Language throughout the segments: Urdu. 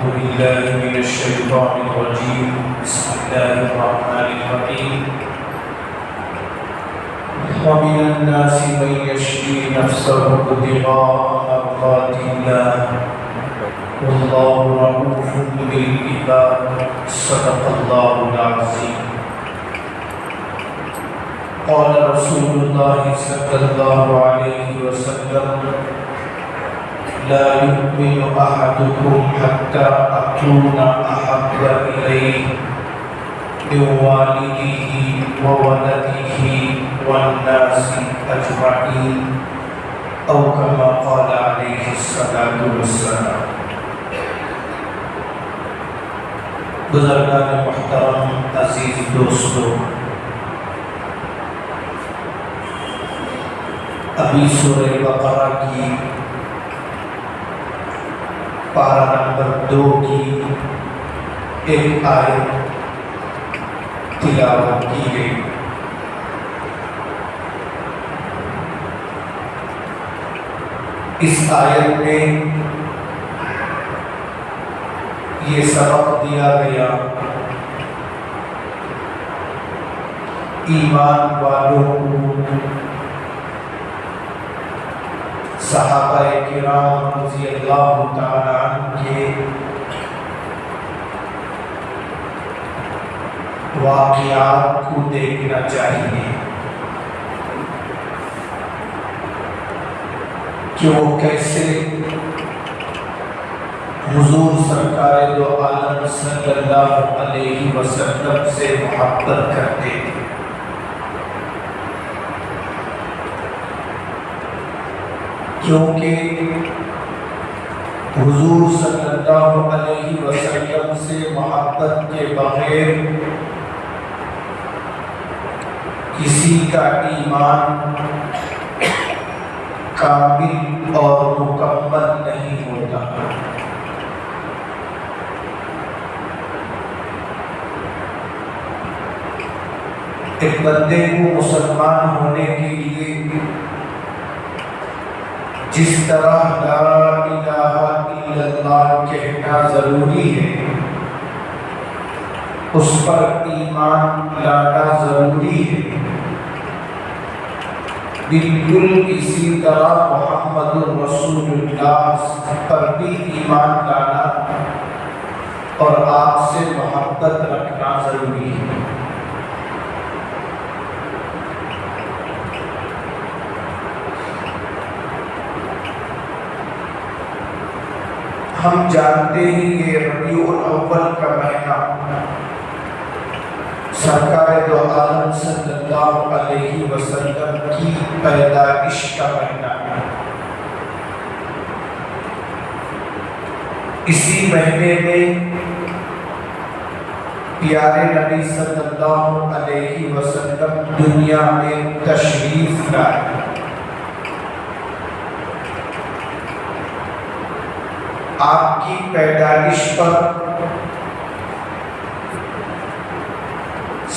أعوذ بالله من الشيطان الرجيم بسم الله الرحمن الرحيم ومن الناس من يشري نفسه ابتغاء مرضات الله والله رؤوف بالعباد صدق الله العظيم قال رسول الله صلى الله عليه وسلم لا يؤمن أحدكم حتى أكون أحب إليه من والده وولده والناس أجمعين أو كما قال عليه الصلاة والسلام۔ بزرگان محترم، عزیز دوستو، ابھی سورہ بقرہ کی پارہ نمبر 2 کی ایک آیت تلاوت کی گئی۔ اس آیت میں یہ سبق دیا گیا ایمان والوں کو صحابہ کرام رضی اللہ تعالیٰ عنہ کے واقعات کو دیکھنا چاہیے کہ وہ کیسے حضور سرکار دو عالم صلی اللہ علیہ وسلم سے محبت کرتے تھے۔ کیونکہ حضور صلی اللہ علیہ وسلم سے محبت کے بغیر کسی کا ایمان کامل اور مکمل نہیں ہوتا۔ ایک بندے کو مسلمان ہونے کے لیے جس طرح لا الہ الا اللہ کہنا ضروری ہے، اس پر ایمان لانا ضروری ہے، بالکل اسی طرح محمد رسول اللہ پر بھی ایمان لانا اور آپ سے محبت رکھنا ضروری ہے۔ ہم جانتے ہیں کہ ربیع الاول کا مہینہ سرکار دو عالم صلی اللہ علیہ وسلم کی پیدائش کا مہینہ ہے۔ اسی مہینے میں پیارے نبی صلی اللہ علیہ وسلم دنیا میں تشریف لائے۔ آپ کی پیدائش پر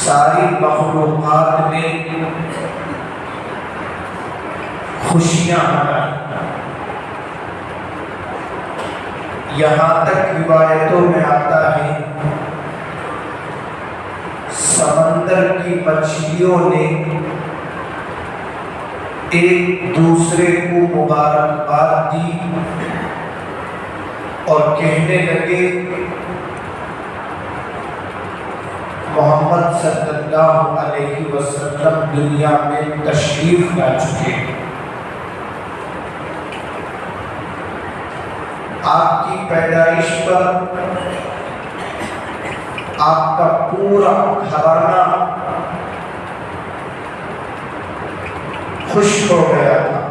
ساری مخلوقات نے خوشیاں منائیں۔ یہاں تک روایتوں میں آتا ہے سمندر کی مچھلیوں نے ایک دوسرے کو مبارکباد دی اور کہنے لگے محمد صلی اللہ علیہ وسلم دنیا میں تشریف لا چکے۔ آپ کی پیدائش پر آپ کا پورا گھرانہ خوش ہو گیا تھا،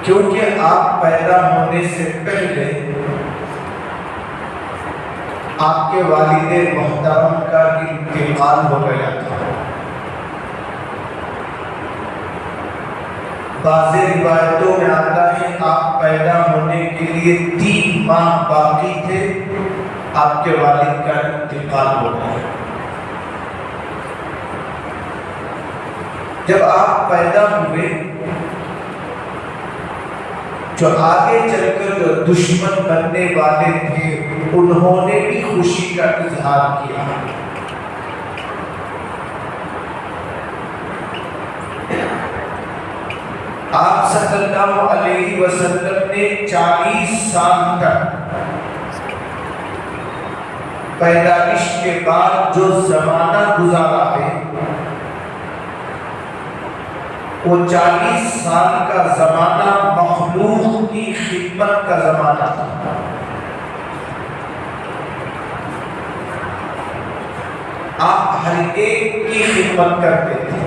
کیونکہ آپ پیدا ہونے سے پہلے آپ کے والد محترم کا انتقال ہو گیا تھا۔ بعض روایتوں میں آتا ہے آپ پیدا ہونے کے لیے 3 ماہ باقی تھے، آپ کے والد کا انتقال ہو گیا۔ جب آپ پیدا ہوئے جو آگے چل کر دشمن بننے والے تھے انہوں نے بھی خوشی کا اظہار کیا۔ آپ صلی اللہ علیہ وسلم نے 40 سال تک پیدائش کے بعد جو زمانہ گزارا ہے وہ 40 سال کا زمانہ مخلوق کی خدمت کا زمانہ تھا۔ آپ ہر ایک کی خدمت کرتے تھے،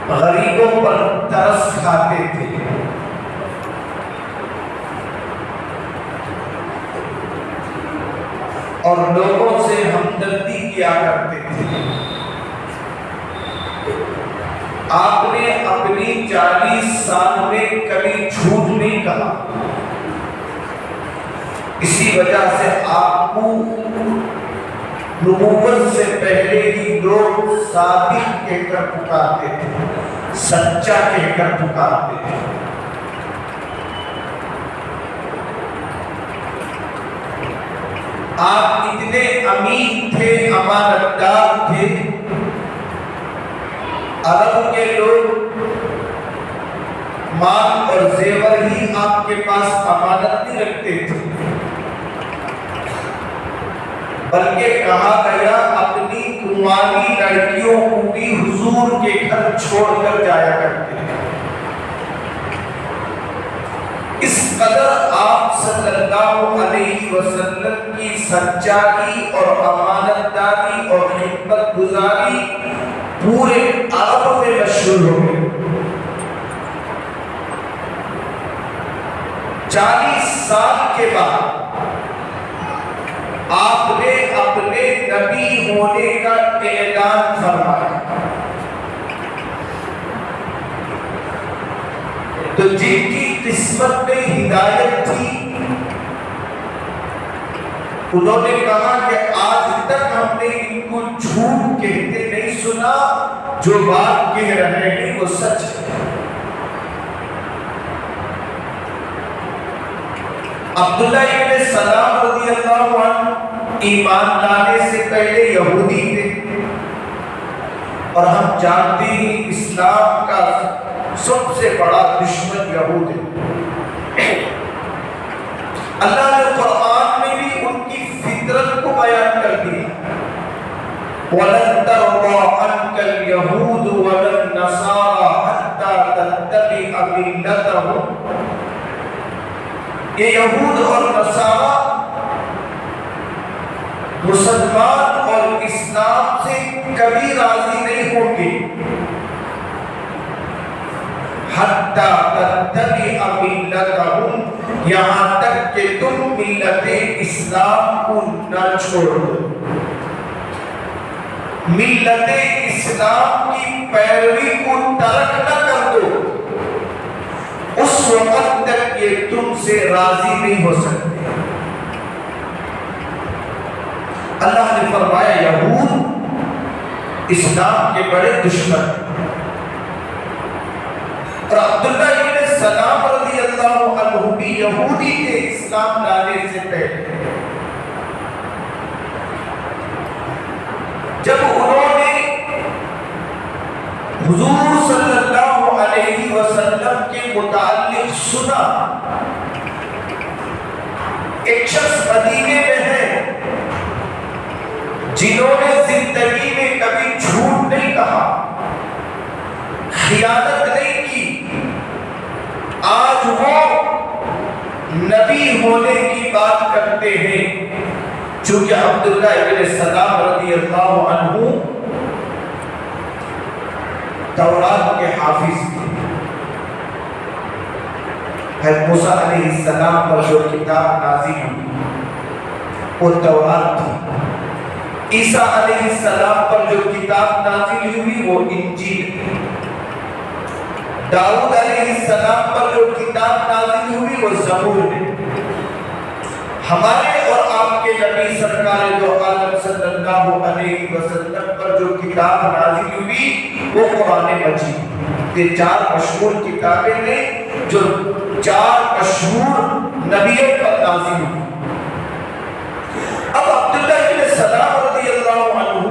غریبوں پر ترس کھاتے تھے، اور لوگوں سے ہمدردی کیا کرتے تھے۔ آپ نے اپنی 40 سال میں کبھی جھوٹ نہیں کہا، اسی وجہ سے آپ کو نبوت سے پہلے ہی لوگ صادق کہہ کر پکارتے تھے، سچا کہہ کر پکارتے تھے۔ آپ اتنے امین تھے، امانتدار تھے، عرب کے لوگ مال اور زیور ہی آپ کے پاس امانت نہیں رکھتے تھے، بلکہ کہا گیا اپنی کنواری لڑکیوں کو بھی حضور کے گھر چھوڑ کر جایا کرتے ہیں۔ اس قدر آپ صلی اللہ علیہ وسلم کی سچائی اور امانتداری اور خدمت گزاری پورے عرب میں مشہور ہو گئی۔ 40 سال کے بعد آپ نے اپنے نبی ہونے کا اعلان فرمایا، تو جن کی قسمت میں ہدایت تھی انہوں نے کہا کہ آج تک ہم نے ان کو جھوٹ کہتے نہیں سنا، جو بات کہہ رہے ہیں وہ سچ ہے۔ عبداللہ ابن سلام رضی اللہ عنہ ایمان لانے سے پہلے یہودی تھے، اور ہم جانتے ہیں اسلام کا سب سے بڑا دشمن یہود ہے۔ اللہ نے قرآن میں بھی ان کی فطرت کو بیان کر دیا، وَلَن تَرْضَىٰ عَنْكَ الْيَهُودُ وَلَا النَّصَارَىٰ حَتَّىٰ تَتَّبِعَ مِلَّتَهُمْ۔ یہ یہود اور نصارہ مسلمان اور اسلام سے کبھی راضی نہیں ہوں گے، حتیٰ تتبع ملتہم، یہاں تک کہ تم ملت اسلام کو نہ چھوڑو، ملت اسلام کی پیروی کو ترک نہ کر دو، اس وقت تک یہ تم سے راضی نہیں ہو سکتے۔ اللہ نے فرمایا یہود اسلام کے بڑے دشمن، اور عبداللہ ابن سلام رضی اللہ عنہ بھی یہودی تھے اسلام لانے سے پہلے۔ جب انہوں نے حضور صلی اللہ علیہ وسلم کے متعلق سنا، ایک شخص مدینے میں ہے جنہوں نے زندگی میں کبھی جھوٹ نہیں کہا، خیانت نہیں کی، آج وہ نبی ہونے کی بات کرتے ہیں، چونکہ عبداللہ ابن سلام رضی اللہ عنہ تورات کے حافظ تھے۔ حضرت موسیٰ علیہ السلام پر جو کتاب نازل ہوئی وہ تورات تھی، عیسیٰ علیہ السلام پر جو کتاب نازل ہوئی وہ انجیل تھی، داؤد علیہ السلام پر جو کتاب نازل ہوئی وہ زبور ہے، ہمارے اور آپ کے نبی سرکار دو عالم صلی اللہ علیہ وسلم پر جو کتاب نازل ہوئی وہ قرآن مجید۔ یہ 4 مشہور کتابیں نے جو 4 مشہور نبیوں پر نازل ہوئی۔ اب عبداللہ ابن سلام رضی اللہ عنہ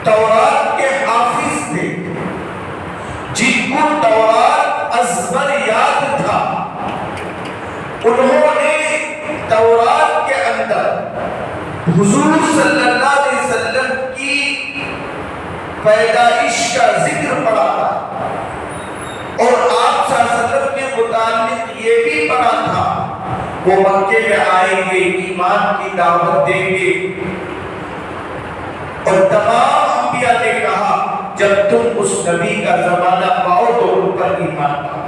تورات کے حافظ تھے، جن کو تورات ازبر یاد تھا۔ انہوں نے تورات کے اندر حضور صلی اللہ علیہ وسلم کی پیدائش کا ذکر پڑھا تھا، اور آپ صلی اللہ علیہ وسلم کے متعلق یہ بھی پڑھا تھا وہ مکے میں آئیں گے، ایمان کی دعوت دیں گے، اور تمام انبیاء نے کہا جب تم اس نبی کا زمانہ پاؤ تو ان پر ایمان لاؤ۔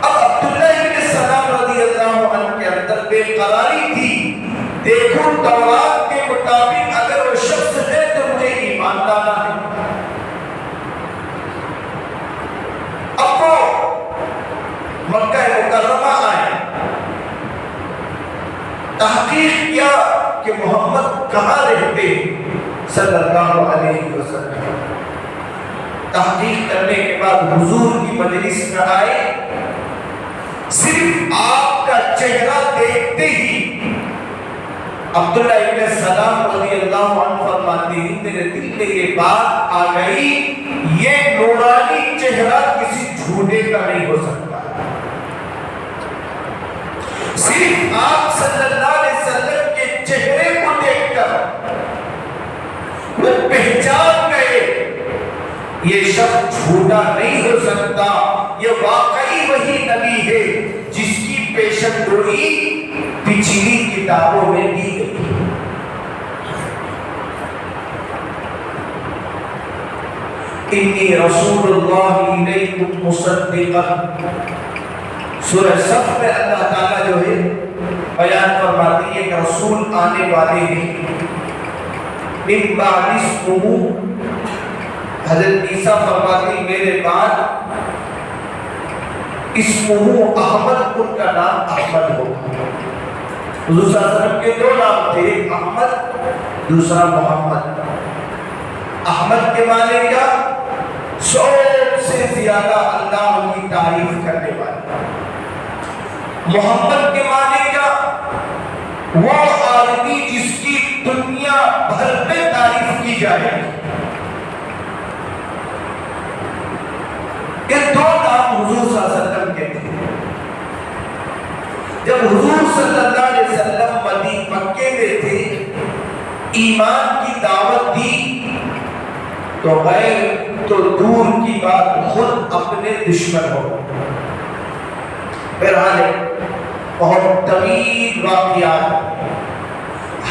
اب عبداللہ ابن سلام رضی اللہ عنہ کے اندر بے قراری تھی، دیکھو تورات کے مطابق اگر وہ شخص ہے تو مجھے ایمان لانا ہے۔ اب وہ مکہ مکرمہ آئے، تحقیق کیا کہ محمد کہاں رہتے صلی اللہ علیہ وسلم۔ تحقیق کرنے کے بعد حضور کی مجلس میں آئے، صرف آپ کا چہرہ دیکھتے ہی عبداللہ ابن سلام رضی اللہ عنہ فرماتے ہیں میرے دل میں یہ بات آ گئی، یہ نورانی چہرہ کسی جھوٹے کا نہیں ہو سکتا۔ صرف آپ صلی اللہ علیہ وسلم کے چہرے کو دیکھ کر وہ پہچان گئے یہ شخص جھوٹا نہیں ہو سکتا، یہ واقعی وہی نبی ہے جس کی پیشن گوئی پچھلی کتابوں میں دی گئی۔ انی رسول اللہ الیکم مصدقا، سورہ صف میں اللہ تعالیٰ جو ہے بیان فرماتی ہے کہ رسول آنے والے ہیں، من بعد اسمہ، حضرت عیسیٰ فرماتے ہیں میرے بعد اسمہ احمد، ان کا نام احمد ہوگا۔ حضور صلی اللہ علیہ وسلم کے 2 نام تھے، احمد دوسرا محمد۔ احمد کے معنی کیا؟ سب سے زیادہ اللہ کی تعریف کرنے والا۔ محمد کے معنی کیا؟ وہ آدمی جس کی دنیا بھر میں تعریف کی جائے۔ یہ 2 نام حضور صلی اللہ علیہ وسلم کے تھے۔ جب حضور صلی اللہ علیہ وسلم مکے میں تھے، ایمان کی دعوت دی تو غیر تو دور کی بات خود اپنے دشمن ہو۔ بہرحال بہت طویل واقعات،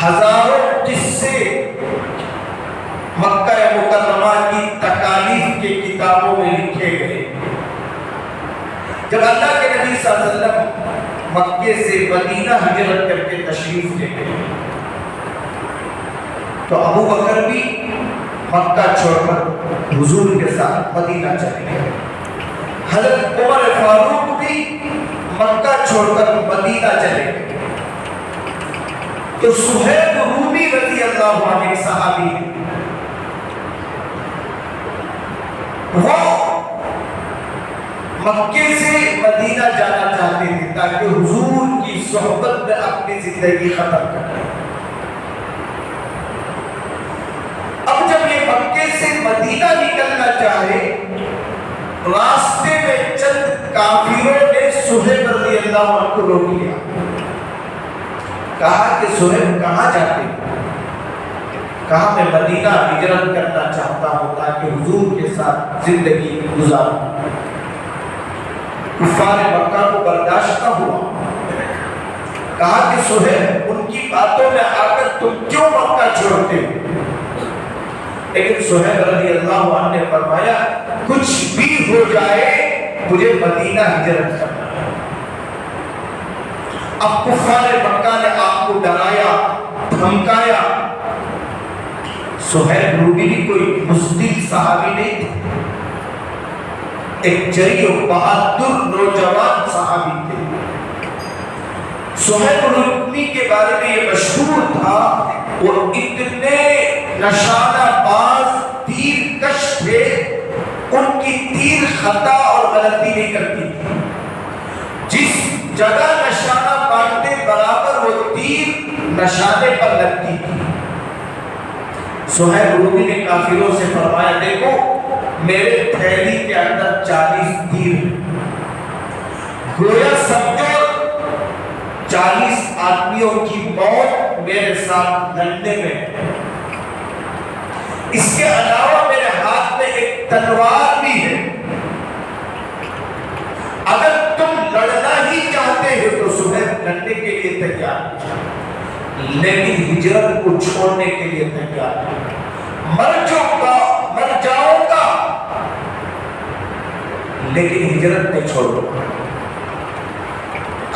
ہزاروں قصے مکہ مکرمہ کی تکالیف کی کتابوں میں لکھے گئے۔ جب اللہ کے نبی صلی اللہ علیہ وسلم مکے سے مدینہ ہجرت کر کے تشریف لے گئے تو ابو بکر بھی مکہ چھوڑ کر حضور کے ساتھ مدینہ چلے گئے، حضرت عمر فاروق بھی مکہ چھوڑ کر مدینہ چلے گئے۔ تو سہیب رومی رضی اللہ عنہ صحابی ہیں، وہ مکے سے مدینہ جانا چاہتے تھے تاکہ حضور کی صحبت میں اپنی زندگی ختم کریں۔ اب جب یہ مکے سے مدینہ نکلنا چاہے، راستے میں چند کافروں نے سہیب رضی اللہ عنہ کو روک لیا، کہا کہ سہیب کہاں جاتے ہیں؟ کہا میں مدینہ ہجرت کرنا چاہتا ہوں تاکہ حضور کے ساتھ زندگی گزاروں۔ کفار مکہ کو برداشت نہ ہوا، کہا کہ سہیب ان کی باتوں میں آ کر تم کیوں مکہ چھوڑتے ہو؟ لیکن سہیب رضی اللہ عنہ نے فرمایا کچھ بھی ہو جائے مجھے مدینہ ہجرت کرنا ہے۔ اب کفار مکہ نے آپ کو ڈرایا، دھمکایا۔ سہیب رومی بھی کوئی بزدل صحابی نہیں تھا، ایک جری و بہادر نوجوان صحابی تھے۔ سہیب رومی کے بارے میں یہ مشہور تھا وہ اتنے نشانہ باز تیر کش تھے ان کی تیر خطا اور غلطی نہیں کرتی تھی. جس جگہ نشانہ باندھتے برابر وہ تیر نشانے پر لگتی تھی. سہیل رومی نے کافروں سے فرمایا دیکھو میرے تھیلی کے اندر 40 تیر ہیں. گویا سمجھو 40 آدمیوں کی موت میرے ساتھ لڑنے میں ہے. اس کے علاوہ میرے ہاتھ میں ایک تلوار بھی ہے. اگر تم لڑنا ہی چاہتے ہو تو سہیل لڑنے کے لیے تیار، لیکن ہجرت کو چھوڑنے کے لیے تیار ہے. مر جاؤں گا لیکن ہجرت نہیں چھوڑوں گا.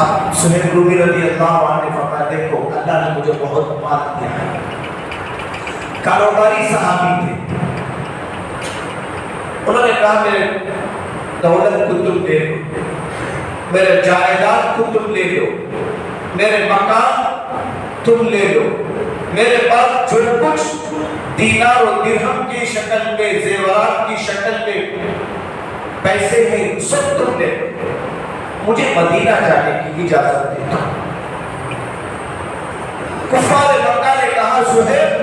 اب سہیل رومی رضی اللہ عنہ نے فرمایا دیکھو اللہ نے مجھے بہت مال دیا ہے. کاروباری صحابی تھے. انہوں نے کہا میرے دولت کو تم لے لو، میرے جائیداد کو تم لے لو، میرے مکان تم لے لو، میرے پاس جو کچھ دینار و درہم کی شکل میں زیورات کی شکل میں پیسے ہیں سب تم لے لو، مجھے مدینہ جانے کی اجازت دے دو. کفار مکہ نے کہا سہیل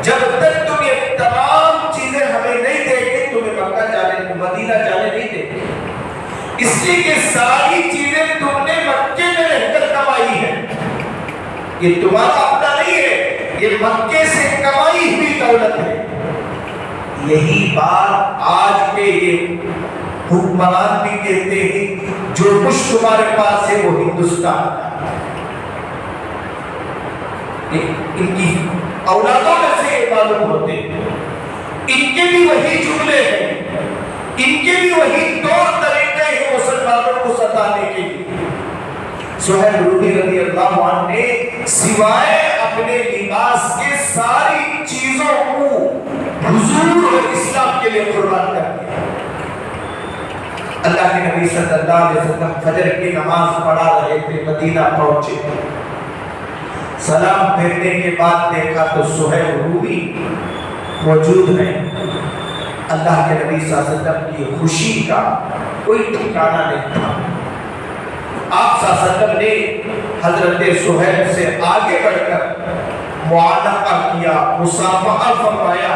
جب تک تم یہ تمام چیزیں ہمیں نہیں دے گے تمہیں مدینہ جانے نہیں دے گے. اس لیے کہ ساری چیزیں تم نے مکے میں رہ کر کمائی ہے، یہ تمہارا اپنا نہیں ہے، یہ مکے سے کمائی ہوئی دولت ہے. یہی بات آج کے یہ حکمران بھی کہتے ہیں جو کچھ تمہارے پاس ہے وہ ہندوستان کا. ان کی اولادوں میں سے یہ معلوم ہوتے ہیں. ان کے بھی وہی جملے ہیں، ان کے بھی وہی طور طریقے ہیں مسلمانوں کو ستانے کے لیے. سہیل رومی رضی اللہ عنہ نے سوائے اپنے لباس کے ساری چیزوں کو حضور اور اسلام کے لیے قربان کر دیا. اللہ کے نبی صلی اللہ علیہ وسلم فجر کی نماز پڑھا رہے تھے، مدینہ پہنچے. سلام پھیرنے کے بعد دیکھا تو سہیل رومی موجود ہیں. اللہ کے نبی صلی اللہ علیہ وسلم کی خوشی کا کوئی ٹھکانہ نہیں تھا. آپ صلی اللہ علیہ وسلم نے حضرت سہیل سے آگے بڑھ کر معانقہ کیا، مصافحہ فرمایا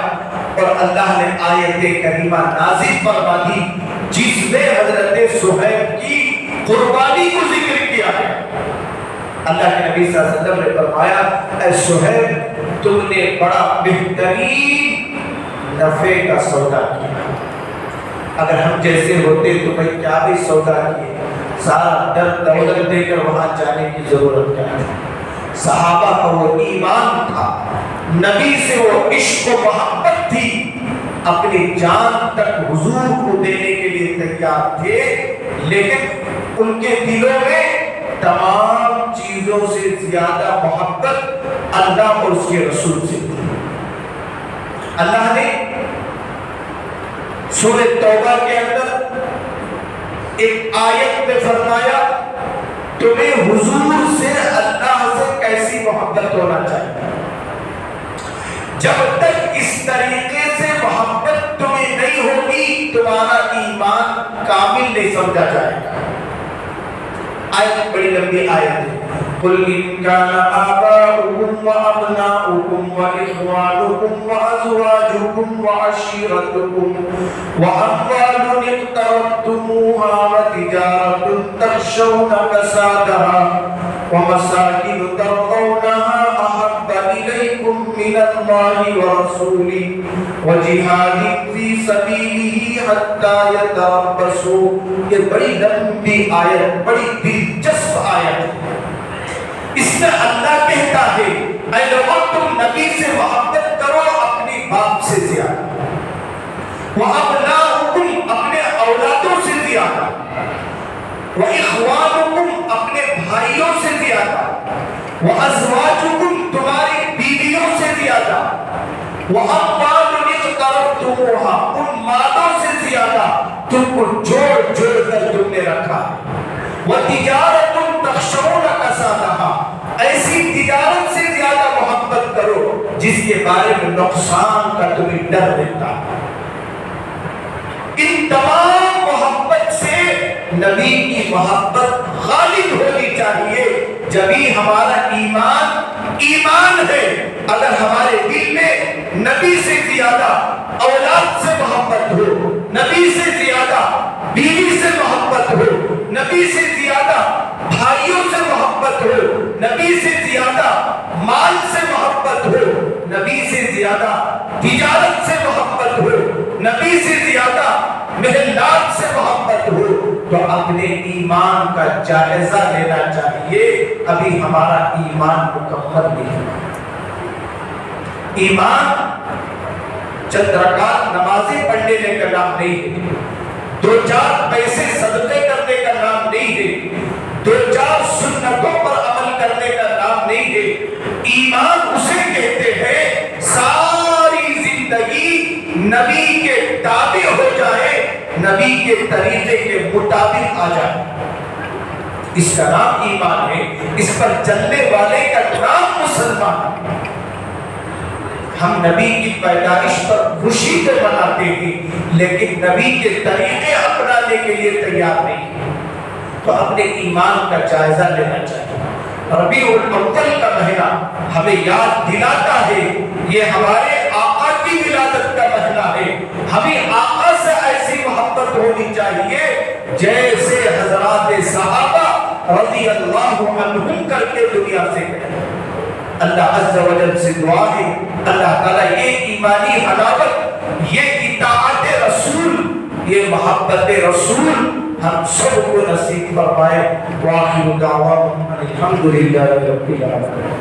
اور اللہ نے آیت کریمہ نازل فرما دی جس میں حضرت سہیل کی قربانی کو ذکر کیا ہے. اللہ کے نبی صلی اللہ علیہ وسلم نے فرمایا اے سہیل تم نے بڑا بہترین نفع کا سودا کیا. اگر ہم جیسے ہوتے تو بھائی کیا بھی سودا کیے، سارا در دولت دے کر وہاں جانے کی ضرورت کیا ہے. صحابہ کا وہ ایمان تھا، نبی سے وہ عشق و محبت تھی، اپنی جان تک حضور کو دینے کے لیے تیار تھے، لیکن ان کے دلوں میں تمام چیزوں سے زیادہ محبت اللہ اور اس کے رسول سے تھی. اللہ نے سورہ توبہ کے اندر ایک آیت میں فرمایا تمہیں حضور سے اللہ سے کیسی محبت ہونا چاہیے. جب تک اس طریقے سے محبت تمہیں نہیں ہوگی تمہارا ایمان کامل نہیں سمجھا جائے گا. آیت بڑی لمبی آیت ہے. قل ان كان آباؤكم وأبناؤكم وإخوانكم وأزواجكم وعشيرتكم وأموال اقترفتموها وتجارة تخشون كسادها ومساكن ترضونها أحب إليكم من الله ورسوله وجهاد في سبيله حتى يتربصوا. یہ بڑی لمبی آیت، بڑی دلچسپ آیت ہے. اس میں اللہ کہتا ہے اے لوگوں تم نبی سے محبت کرو اپنی باپ سے زیادہ، وَأَبْنَاؤُكُمْ اپنے اولادوں سے زیادہ، وَإِخْوَانُكُمْ اپنے بھائیوں سے زیادہ، وَأَزْوَاجُكُمْ تمہاری بیویوں سے زیادہ، وَأَمْوَالٌ اقْتَرَفْتُمُوهَا ان مالوں سے زیادہ تم کو جوڑ جوڑ کر تم نے رکھا ہے. وَتِجَارَةٌ تَخْشَوْنَ كَسَادَهَا ایسی تجارت سے زیادہ محبت کرو جس کے بارے میں نقصان کا تمہیں ڈر رہتا ہے. ان تمام محبت سے نبی کی محبت غالب ہونی چاہیے، جبھی ہمارا ایمان ہے۔ اگر ہمارے دل میں نبی سے زیادہ اولاد سے محبت ہو، نبی سے زیادہ بیوی سے محبت ہو، نبی سے زیادہ بھائیوں سے محبت ہو، نبی سے زیادہ مال سے محبت ہو، نبی سے زیادہ تجارت سے محبت ہو، نبی سے زیادہ محلات سے محبت ہو، تو اپنے ایمان کا جائزہ لینا چاہیے۔ ابھی ہمارا ایمان مکمل نہیں ہے۔ ایمان چند رکعت نمازیں پڑھنے کا نام نہیں ہے، 2-4 پیسے صدقے کرنے کا نام نہیں ہے، 2-4 سنتوں پر عمل کرنے کا نام نہیں ہے۔ ایمان اسے کہتے ہیں ساری زندگی نبی کے تابع ہو جائے، نبی کے طریقے کے مطابق آ جائے، اس کا نام ایمان ہے۔ اس پر چلنے والے کا نام مسلمان ہے۔ ہم نبی کی پیدائش پر خوشی تو مناتے ہیں، لیکن نبی کے طریقے اپنانے کے لیے تیار نہیں ہیں۔ تو اپنے ایمان کا جائزہ لینا چاہیے۔ ربیع الاول کا مہینہ ہمیں یاد دلاتا ہے یہ ہمارے آقا کی ولادت کا مہینہ ہے۔ ہمیں آقا سے ایسی محبت ہونی چاہیے جیسے حضرات صحابہ رضی اللہ عنہم کر کے دنیا سے گئے۔ اللہ عز و جل سے دعا ہے اللہ تعالیٰ یہ ایمانی حلاوت، یہ اطاعت رسول، یہ محبت رسول ہم سب کو نصیب فرمائے۔ وآخر دعوانا الحمدللہ رب العالمین۔